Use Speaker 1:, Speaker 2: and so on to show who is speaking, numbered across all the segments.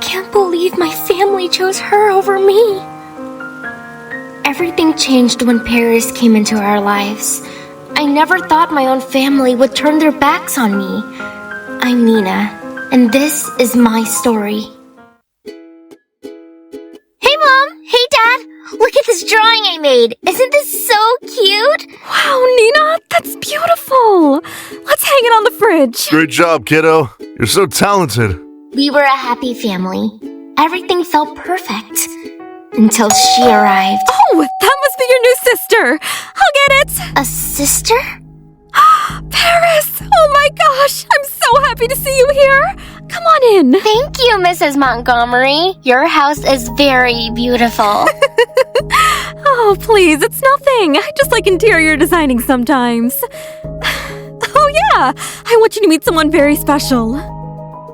Speaker 1: can't believe my family chose her over me. Everything changed when Paris came into our lives. I never thought my own family would turn their backs on me. I'm Nina, and this is my story. Hey, Mom! Hey, Dad! Look at this drawing I made! Isn't this so cute?
Speaker 2: Wow, Nina, that's beautiful! Let's hang it on the fridge.
Speaker 3: Great job, kiddo. You're so talented.
Speaker 1: We were a happy family. Everything felt perfect. Until she arrived.
Speaker 2: Oh, that must be your new sister. I'll get it.
Speaker 1: A sister?
Speaker 2: Paris! Oh my gosh! I'm so happy to see you here. Come on in.
Speaker 1: Thank you, Mrs. Montgomery. Your house is very beautiful.
Speaker 2: Oh, please, it's nothing. I just like interior designing sometimes. Oh yeah, I want you to meet someone very special.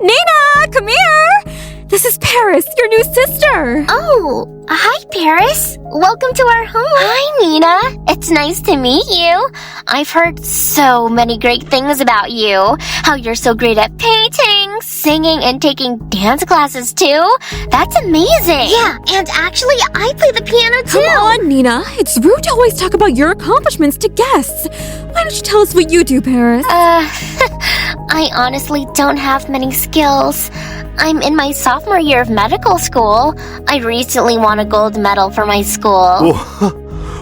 Speaker 2: Nina, come here! This is Paris, your new sister.
Speaker 1: Oh, hi, Paris. Welcome to our home. Hi, Nina. It's nice to meet you. I've heard so many great things about you. How you're so great at painting, singing, and taking dance classes, too. That's amazing. Yeah, and actually, I play the piano, too.
Speaker 2: Come on, Nina. It's rude to always talk about your accomplishments to guests. Why don't you tell us what you do, Paris?
Speaker 1: I honestly don't have many skills. I'm in my sophomore year of medical school. I recently won a gold medal for my school.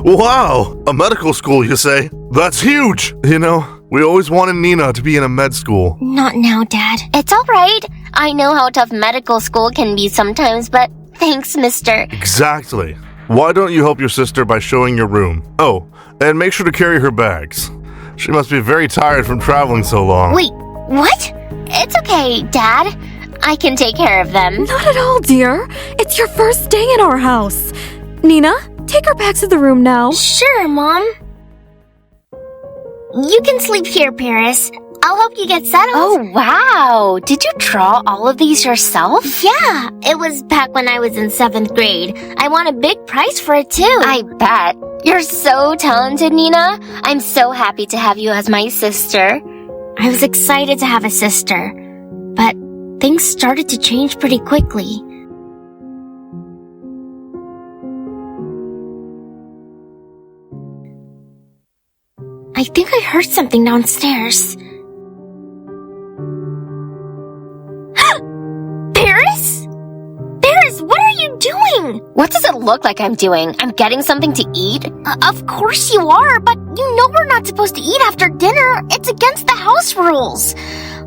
Speaker 3: Wow! A medical school, you say? That's huge! You know, we always wanted Nina to be in a med school.
Speaker 1: Not now, Dad. It's all right. I know how tough medical school can be sometimes, but thanks, mister.
Speaker 3: Exactly. Why don't you help your sister by showing your room? Oh, and make sure to carry her bags. She must be very tired from traveling so long.
Speaker 1: Wait, what? It's okay, Dad. I can take care of them.
Speaker 2: Not at all, dear. It's your first day in our house. Nina, take her back to the room now.
Speaker 1: Sure, Mom. You can sleep here, Paris. I'll help you get settled. Oh, wow. Did you draw all of these yourself? Yeah. It was back when I was in 7th grade. I won a big prize for it, too. I bet. You're so talented, Nina. I'm so happy to have you as my sister. I was excited to have a sister, but things started to change pretty quickly. I think I heard something downstairs. Paris? Paris, what are you doing? What does it look like I'm doing? I'm getting something to eat? Of course you are, but you know we're not supposed to eat after dinner. It's against the house rules.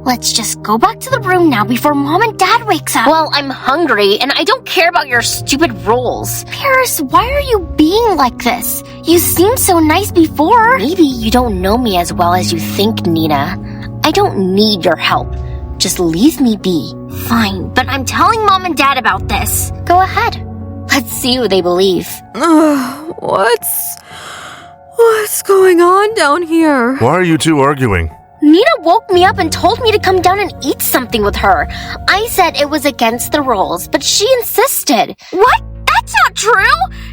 Speaker 1: Let's just go back to the room now before Mom and Dad wakes up. Well, I'm hungry, and I don't care about your stupid rules. Paris, why are you being like this? You seemed so nice before. Maybe you don't know me as well as you think, Nina. I don't need your help. Just leave me be. Fine, but I'm telling Mom and Dad about this. Go ahead. Let's see who they believe.
Speaker 2: What's going on down here?
Speaker 3: Why are you two arguing?
Speaker 1: Nina woke me up and told me to come down and eat something with her. I said it was against the rules, but she insisted. What? That's not true!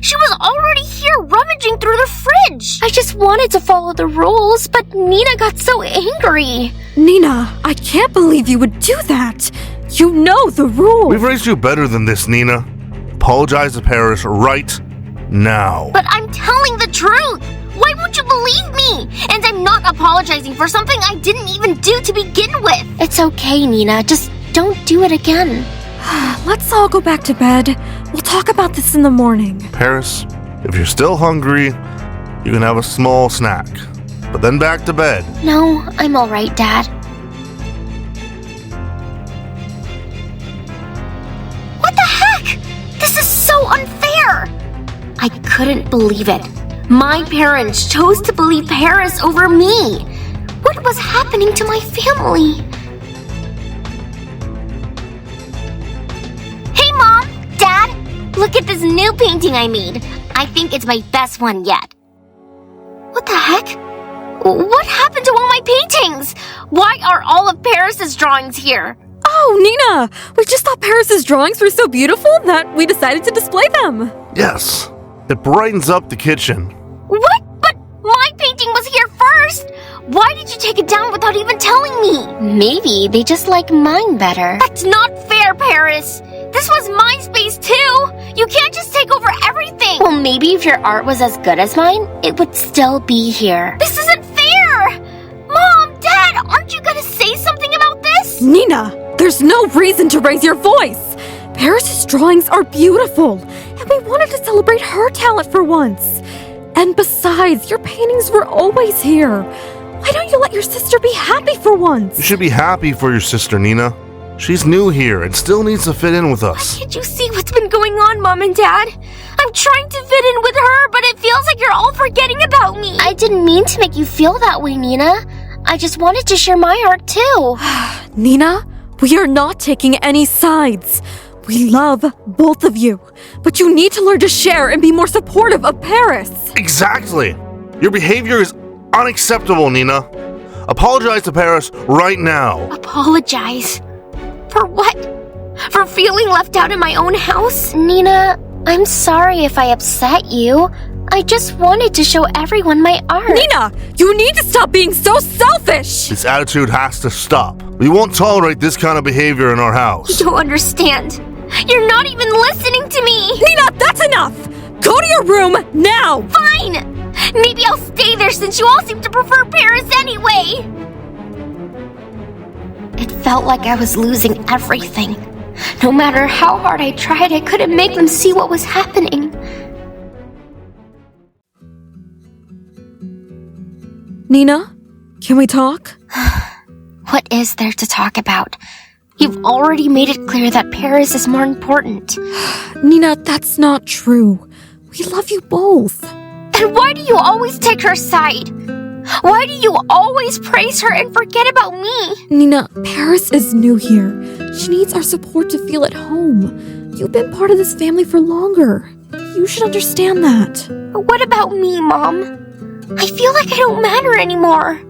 Speaker 1: She was already here rummaging through the fridge. I just wanted to follow the rules, but Nina got so angry.
Speaker 2: Nina, I can't believe you would do that. You know the rules.
Speaker 3: We've raised you better than this, Nina. Apologize to Paris right now.
Speaker 1: But I'm telling the truth. Why won't you believe me? And I'm not apologizing for something I didn't even do to begin with. It's okay, Nina. Just don't do it again.
Speaker 2: Let's all go back to bed. We'll talk about this in the morning.
Speaker 3: Paris, if you're still hungry, you can have a small snack. But then back to bed.
Speaker 1: No, I'm all right, Dad. What the heck? This is so unfair. I couldn't believe it. My parents chose to believe Paris over me. What was happening to my family? Hey, Mom! Dad! Look at this new painting I made. I think it's my best one yet. What the heck? What happened to all my paintings? Why are all of Paris's drawings here?
Speaker 2: Oh, Nina! We just thought Paris's drawings were so beautiful that we decided to display them.
Speaker 3: Yes, it brightens up the kitchen.
Speaker 1: What? But my painting was here first! Why did you take it down without even telling me? Maybe they just like mine better. That's not fair, Paris! this was my space too! You can't just take over everything! Well, maybe if your art was as good as mine, it would still be here. This isn't fair! Mom, Dad, aren't you gonna say something about this?
Speaker 2: Nina, there's no reason to raise your voice. Paris's drawings are beautiful, and we wanted to celebrate her talent for once. And besides, your paintings were always here. Why don't you let your sister be happy for once?
Speaker 3: You should be happy for your sister, Nina. She's new here and still needs to fit in with us.
Speaker 1: Why can't you see what's been going on, Mom and Dad? I'm trying to fit in with her, but it feels like you're all forgetting about me. I didn't mean to make you feel that way, Nina. I just wanted to share my art too.
Speaker 2: Nina, we are not taking any sides. We love both of you, but you need to learn to share and be more supportive of Paris.
Speaker 3: Exactly. Your behavior is unacceptable, Nina. Apologize to Paris right now.
Speaker 1: Apologize? For what? For feeling left out in my own house? Nina, I'm sorry if I upset you. I just wanted to show everyone my art.
Speaker 2: Nina, you need to stop being so selfish!
Speaker 3: This attitude has to stop. We won't tolerate this kind of behavior in our house.
Speaker 1: You don't understand. You're not even listening to me!
Speaker 2: Nina, that's enough! Go to your room, now!
Speaker 1: Fine! Maybe I'll stay there since you all seem to prefer Paris anyway! It felt like I was losing everything. No matter how hard I tried, I couldn't make them see what was happening.
Speaker 2: Nina, can we talk?
Speaker 1: What is there to talk about? You've already made it clear that Paris is more important.
Speaker 2: Nina, that's not true. We love you both.
Speaker 1: And why do you always take her side? Why do you always praise her and forget about me?
Speaker 2: Nina, Paris is new here. She needs our support to feel at home. You've been part of this family for longer. You should understand that.
Speaker 1: What about me, Mom? I feel like I don't matter anymore.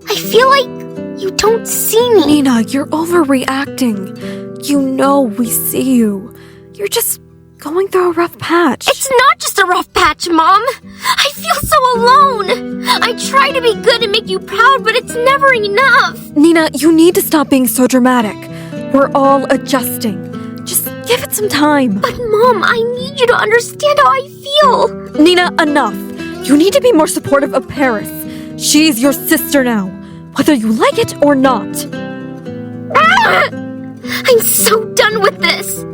Speaker 1: I feel like you don't see me.
Speaker 2: Nina, you're overreacting. You know we see you. You're just going through a rough patch.
Speaker 1: It's not just a rough patch, Mom. I feel so alone. I try to be good and make you proud, but it's never enough.
Speaker 2: Nina, you need to stop being so dramatic. We're all adjusting. Just give it some time.
Speaker 1: But Mom, I need you to understand how I feel.
Speaker 2: Nina, enough. You need to be more supportive of Paris. She's your sister now, whether you like it or not.
Speaker 1: I'm so done with this.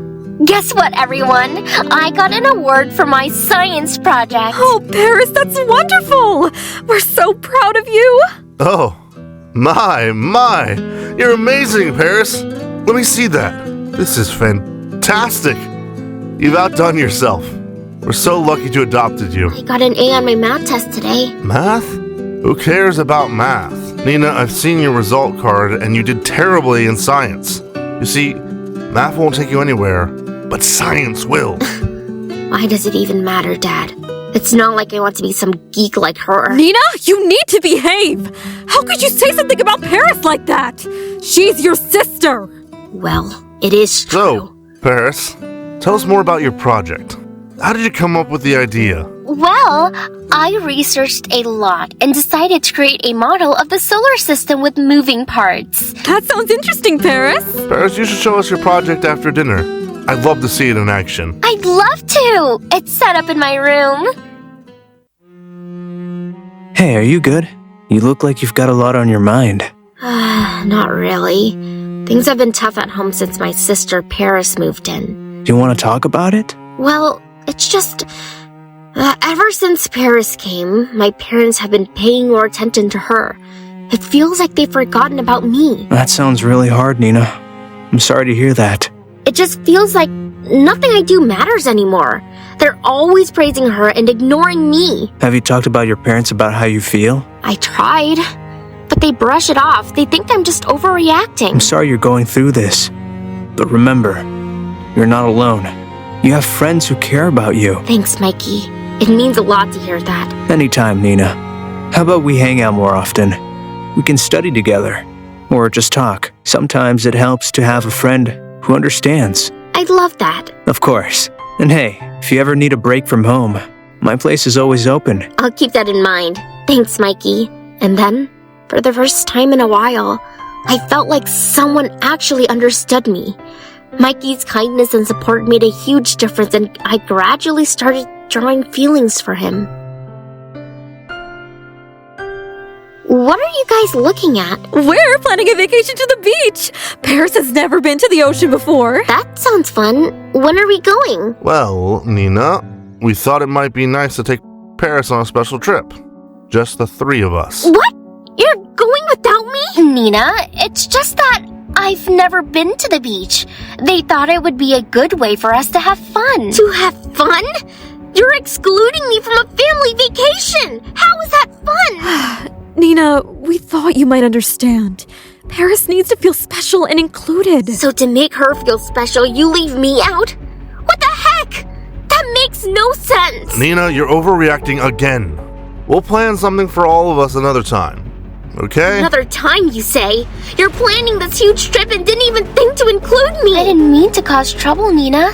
Speaker 1: Guess what, everyone? I got an award for my science project.
Speaker 2: Oh, Paris, that's wonderful! We're so proud of you!
Speaker 3: Oh, my. You're amazing, Paris. Let me see that. This is fantastic. You've outdone yourself. We're so lucky to adopted you.
Speaker 1: I got an A on my math test today.
Speaker 3: Math? Who cares about math? Nina, I've seen your result card and you did terribly in science. You see, math won't take you anywhere, but science will.
Speaker 1: Why does it even matter, Dad? It's not like I want to be some geek like her.
Speaker 2: Nina, you need to behave! How could you say something about Paris like that? She's your sister!
Speaker 1: Well, it is true.
Speaker 3: So, Paris, tell us more about your project. How did you come up with the idea?
Speaker 1: Well, I researched a lot and decided to create a model of the solar system with moving parts.
Speaker 2: That sounds interesting, Paris.
Speaker 3: Paris, you should show us your project after dinner. I'd love to see it in action.
Speaker 1: I'd love to! It's set up in my room.
Speaker 4: Hey, are you good? You look like you've got a lot on your mind.
Speaker 1: Not really. Things have been tough at home since my sister Paris moved in.
Speaker 4: Do you want to talk about it?
Speaker 1: Well, it's just... ever since Paris came, my parents have been paying more attention to her. It feels like they've forgotten about me.
Speaker 4: That sounds really hard, Nina. I'm sorry to hear that.
Speaker 1: It just feels like nothing I do matters anymore. They're always praising her and ignoring me.
Speaker 4: Have you talked about your parents about how you feel?
Speaker 1: I tried, but they brush it off. They think I'm just overreacting.
Speaker 4: I'm sorry you're going through this. But remember, you're not alone. You have friends who care about you.
Speaker 1: Thanks, Mikey. It means a lot to hear that.
Speaker 4: Anytime, Nina. How about we hang out more often? We can study together. Or just talk. Sometimes it helps to have a friend who understands.
Speaker 1: I'd love that.
Speaker 4: Of course. And hey, if you ever need a break from home, my place is always open.
Speaker 1: I'll keep that in mind. Thanks, Mikey. And then, for the first time in a while, I felt like someone actually understood me. Mikey's kindness and support made a huge difference, and I gradually started drawing feelings for him. What are you guys looking at?
Speaker 2: We're planning a vacation to the beach. Paris has never been to the ocean before.
Speaker 1: That sounds fun. When are we going?
Speaker 3: Well, Nina, we thought it might be nice to take Paris on a special trip. Just the three of us.
Speaker 1: What? You're going without me? Nina, it's just that I've never been to the beach. They thought it would be a good way for us to have fun. To have fun? You're excluding me from a family vacation. How is that fun?
Speaker 2: Nina, we thought you might understand. Paris needs to feel special and included.
Speaker 1: So to make her feel special, you leave me out? What the heck? That makes no sense.
Speaker 3: Nina, you're overreacting again. We'll plan something for all of us another time. Okay?
Speaker 1: Another time, you say? You're planning this huge trip and didn't even think to include me. I didn't mean to cause trouble, Nina.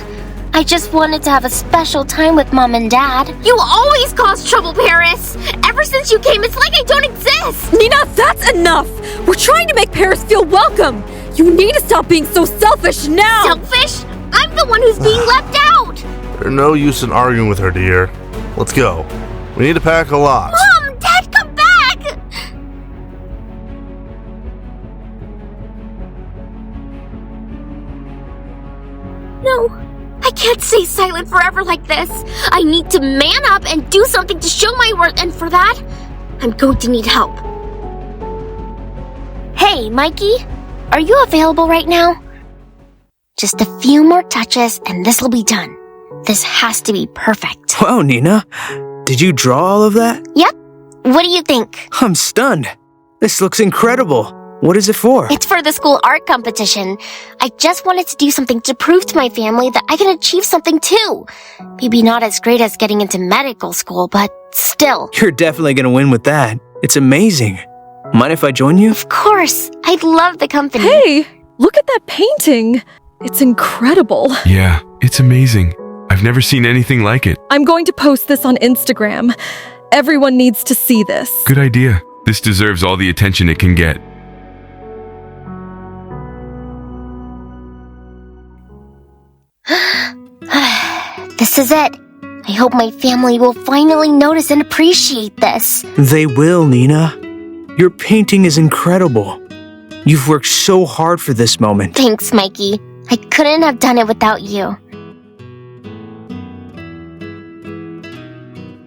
Speaker 1: I just wanted to have a special time with Mom and Dad. You always cause trouble, Paris! Ever since you came, it's like I don't exist!
Speaker 2: Nina, that's enough! We're trying to make Paris feel welcome! You need to stop being so selfish now!
Speaker 1: Selfish? I'm the one who's being left out!
Speaker 3: There's no use in arguing with her, dear. Let's go. We need to pack a lot.
Speaker 1: Mom! Dad, come back! No. I can't stay silent forever like this. I need to man up and do something to show my worth, and for that, I'm going to need help. Hey, Mikey, are you available right now? Just a few more touches and this will be done. This has to be perfect.
Speaker 4: Wow, Nina. Did you draw all of that?
Speaker 1: Yep. What do you think?
Speaker 4: I'm stunned. This looks incredible. What is it for?
Speaker 1: It's for the school art competition. I just wanted to do something to prove to my family that I can achieve something too. Maybe not as great as getting into medical school, but still.
Speaker 4: You're definitely gonna win with that. It's amazing. Mind if I join you?
Speaker 1: Of course. I'd love the company.
Speaker 2: Hey, look at that painting. It's incredible.
Speaker 5: Yeah, it's amazing. I've never seen anything like it.
Speaker 2: I'm going to post this on Instagram. Everyone needs to see this.
Speaker 5: Good idea. This deserves all the attention it can get.
Speaker 1: This is it. I hope my family will finally notice and appreciate this.
Speaker 4: They will, Nina. Your painting is incredible. You've worked so hard for this moment.
Speaker 1: Thanks, Mikey. I couldn't have done it without you.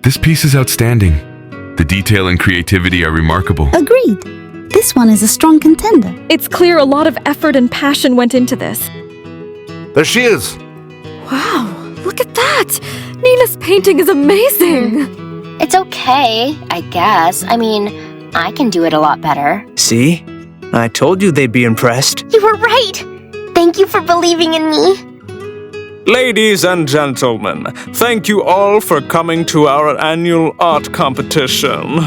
Speaker 5: This piece is outstanding. The detail and creativity are remarkable.
Speaker 6: Agreed. This one is a strong contender.
Speaker 2: It's clear a lot of effort and passion went into this.
Speaker 3: There she is.
Speaker 2: Wow, look at that! Nina's painting is amazing!
Speaker 1: It's okay, I guess. I mean, I can do it a lot better.
Speaker 4: See? I told you they'd be impressed.
Speaker 1: You were right! Thank you for believing in me.
Speaker 7: Ladies and gentlemen, thank you all for coming to our annual art competition.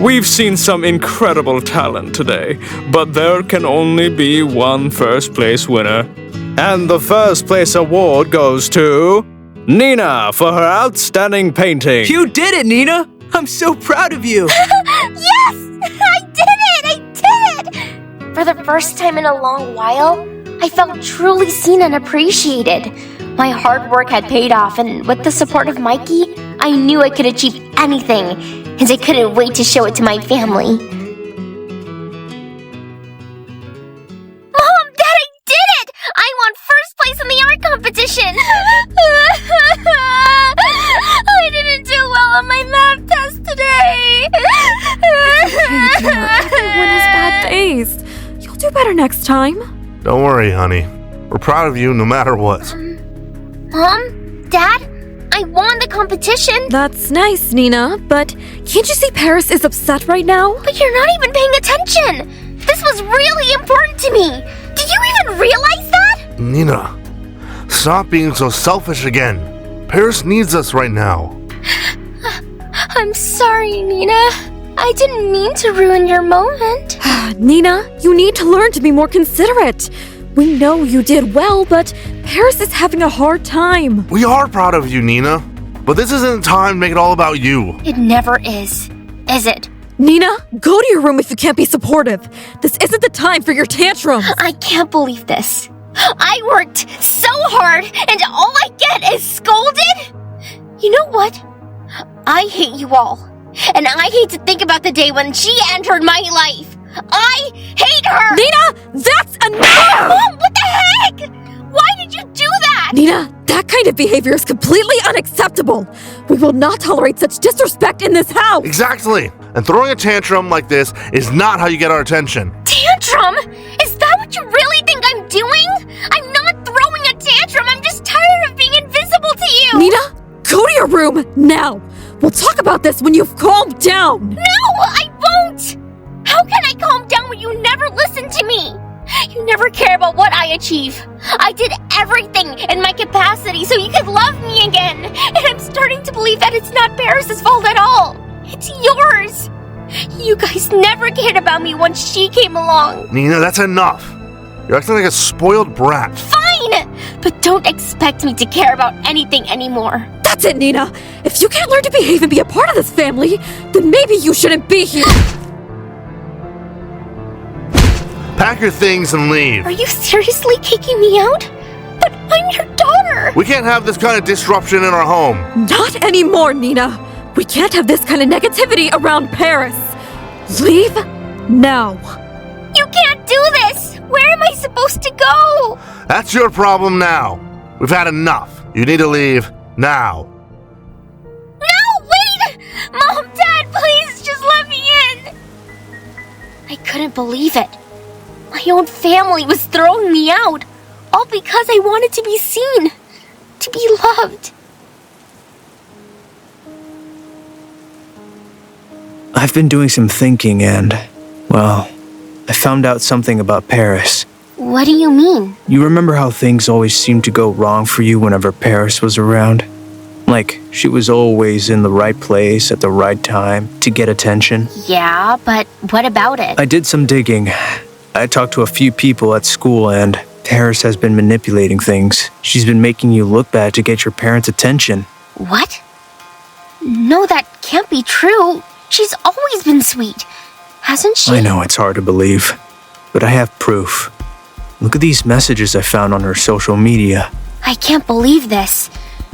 Speaker 7: We've seen some incredible talent today, but there can only be one first place winner. And the first place award goes to Nina for her outstanding painting.
Speaker 4: You did it, Nina! I'm so proud of you!
Speaker 1: Yes! I did it! I did it! For the first time in a long while, I felt truly seen and appreciated. My hard work had paid off, and with the support of Mikey, I knew I could achieve anything, and I couldn't wait to show it to my family. Mom! Dad, I did it! I won first place in the art competition! I didn't do well on my math test today!
Speaker 2: Everyone has bad days. You'll do better next time.
Speaker 3: Don't worry, honey. We're proud of you no matter what.
Speaker 1: Mom? Dad? I won the competition!
Speaker 2: That's nice, Nina, but can't you see Paris is upset right now?
Speaker 1: But you're not even paying attention! This was really important to me! Did you even realize that?
Speaker 3: Nina, stop being so selfish again. Paris needs us right now.
Speaker 1: I'm sorry, Nina. I didn't mean to ruin your moment.
Speaker 2: Nina, you need to learn to be more considerate. We know you did well, but Paris is having a hard time.
Speaker 3: We are proud of you, Nina. But this isn't time to make it all about you.
Speaker 1: It never is it?
Speaker 2: Nina, go to your room if you can't be supportive. This isn't the time for your tantrums.
Speaker 1: I can't believe this. I worked so hard and all I get is scolded? You know what? I hate you all. And I hate to think about the day when she entered my life. I hate her!
Speaker 2: Nina, that's enough!
Speaker 1: Mom, what the heck? Why did you do that?
Speaker 2: Nina, that kind of behavior is completely unacceptable. We will not tolerate such disrespect in this house.
Speaker 3: Exactly. And throwing a tantrum like this is not how you get our attention.
Speaker 1: Tantrum? Is that what you really think I'm doing? I'm not throwing a tantrum. I'm just tired of being invisible to you.
Speaker 2: Nina, go to your room now. We'll talk about this when you've calmed down.
Speaker 1: No, I won't. How can I calm down when you never listen to me? You never care about what I achieve. I did everything in my capacity so you could love me again. And I'm starting to believe that it's not Paris's fault at all. It's yours. You guys never cared about me once she came along.
Speaker 3: Nina, that's enough. You're acting like a spoiled brat.
Speaker 1: Fine! But don't expect me to care about anything anymore.
Speaker 2: That's it, Nina. If you can't learn to behave and be a part of this family, then maybe you shouldn't be here.
Speaker 3: Pack your things and leave.
Speaker 1: Are you seriously kicking me out? But I'm your daughter.
Speaker 3: We can't have this kind of disruption in our home.
Speaker 2: Not anymore, Nina. We can't have this kind of negativity around Paris. Leave now.
Speaker 1: You can't do this. Where am I supposed to go?
Speaker 3: That's your problem now. We've had enough. You need to leave now.
Speaker 1: No, wait! Mom, Dad, please just let me in. I couldn't believe it. My own family was throwing me out, all because I wanted to be seen, to be loved.
Speaker 4: I've been doing some thinking and, well, I found out something about Paris.
Speaker 1: What do you mean?
Speaker 4: You remember how things always seemed to go wrong for you whenever Paris was around? Like, she was always in the right place at the right time to get attention.
Speaker 1: Yeah, but what about it?
Speaker 4: I did some digging. I talked to a few people at school and Paris has been manipulating things. She's been making you look bad to get your parents' attention.
Speaker 1: What? No, that can't be true. She's always been sweet, hasn't she?
Speaker 4: I know it's hard to believe, but I have proof. Look at these messages I found on her social media.
Speaker 1: I can't believe this.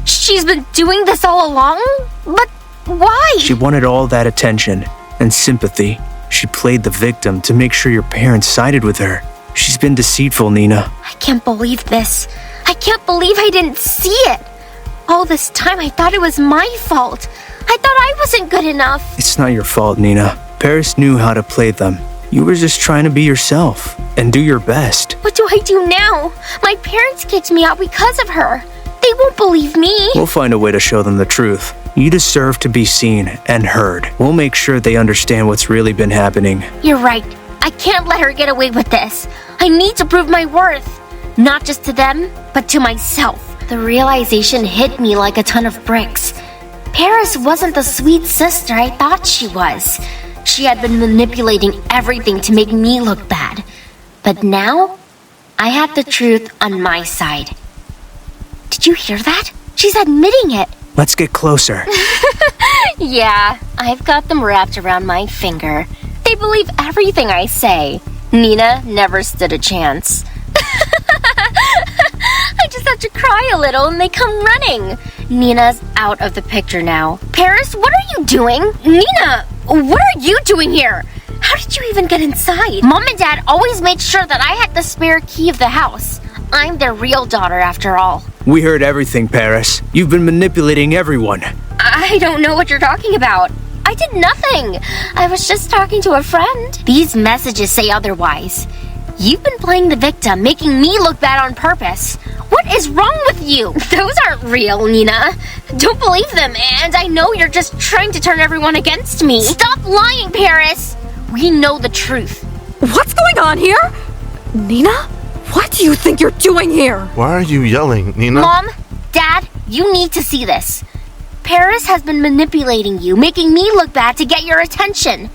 Speaker 1: She's been doing this all along? But why?
Speaker 4: She wanted all that attention and sympathy. She played the victim to make sure your parents sided with her. She's been deceitful, Nina.
Speaker 1: I can't believe this. I can't believe I didn't see it. All this time I thought it was my fault. I thought I wasn't good enough.
Speaker 4: It's not your fault, Nina. Paris knew how to play them. You were just trying to be yourself and do your best.
Speaker 1: What do I do now? My parents kicked me out because of her. They won't believe me.
Speaker 4: We'll find a way to show them the truth. You deserve to be seen and heard. We'll make sure they understand what's really been happening.
Speaker 1: You're right. I can't let her get away with this. I need to prove my worth. Not just to them, but to myself. The realization hit me like a ton of bricks. Paris wasn't the sweet sister I thought she was. She had been manipulating everything to make me look bad. But now, I had the truth on my side. Did you hear that? She's admitting it.
Speaker 4: Let's get closer.
Speaker 1: Yeah, I've got them wrapped around my finger. They believe everything I say. Nina never stood a chance. I just have to cry a little and they come running. Nina's out of the picture now. Paris, what are you doing? Nina, what are you doing here? How did you even get inside? Mom and Dad always made sure that I had the spare key of the house. I'm their real daughter after all.
Speaker 4: We heard everything, Paris. You've been manipulating everyone.
Speaker 1: I don't know what you're talking about. I did nothing. I was just talking to a friend. These messages say otherwise. You've been playing the victim, making me look bad on purpose. What is wrong with you? Those aren't real, Nina. Don't believe them, and I know you're just trying to turn everyone against me. Stop lying, Paris. We know the truth.
Speaker 2: What's going on here? Nina? What do you think you're doing here?
Speaker 3: Why are you yelling, Nina?
Speaker 1: Mom, Dad, you need to see this. Paris has been manipulating you, making me look bad to get your attention.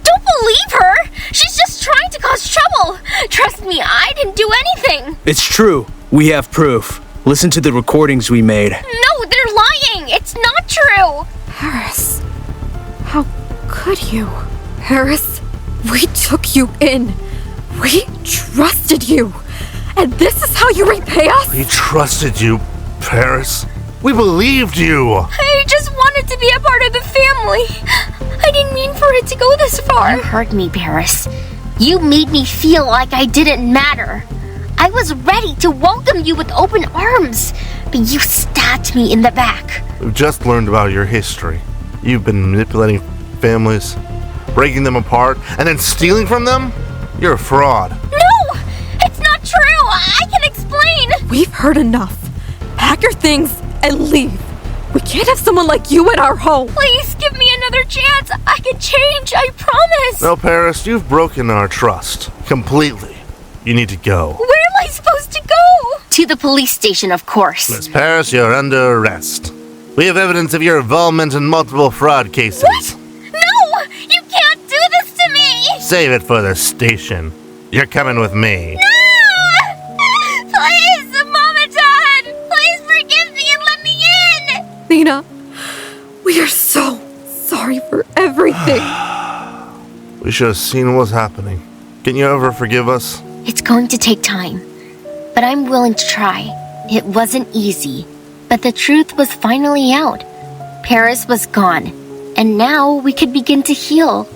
Speaker 1: Don't believe her! She's just trying to cause trouble! Trust me, I didn't do anything!
Speaker 4: It's true. We have proof. Listen to the recordings we made.
Speaker 1: No, they're lying! It's not true!
Speaker 2: Paris, how could you? Paris, we took you in. We trusted you. And this is how you repay us?
Speaker 3: We trusted you, Paris. We believed you.
Speaker 1: I just wanted to be a part of the family. I didn't mean for it to go this far. You hurt me, Paris. You made me feel like I didn't matter. I was ready to welcome you with open arms, but you stabbed me in the back.
Speaker 3: We've just learned about your history. You've been manipulating families, breaking them apart, and then stealing from them? You're a fraud.
Speaker 1: No! It's not true! I can explain!
Speaker 2: We've heard enough. Pack your things and leave. We can't have someone like you in our home.
Speaker 1: Please give me another chance. I can change, I promise.
Speaker 3: No, Paris, you've broken our trust. Completely. You need to go.
Speaker 1: Where am I supposed to go? To the police station, of course.
Speaker 3: Miss Paris, you're under arrest. We have evidence of your involvement in multiple fraud cases.
Speaker 1: What? No! You can't do this to me!
Speaker 3: Save it for the station. You're coming with me.
Speaker 1: No! Please, Mom and Dad! Please forgive me and let me in!
Speaker 2: Nina, we are so sorry for everything.
Speaker 3: We should have seen what was happening. Can you ever forgive us?
Speaker 1: It's going to take time, but I'm willing to try. It wasn't easy, but the truth was finally out. Paris was gone, and now we could begin to heal.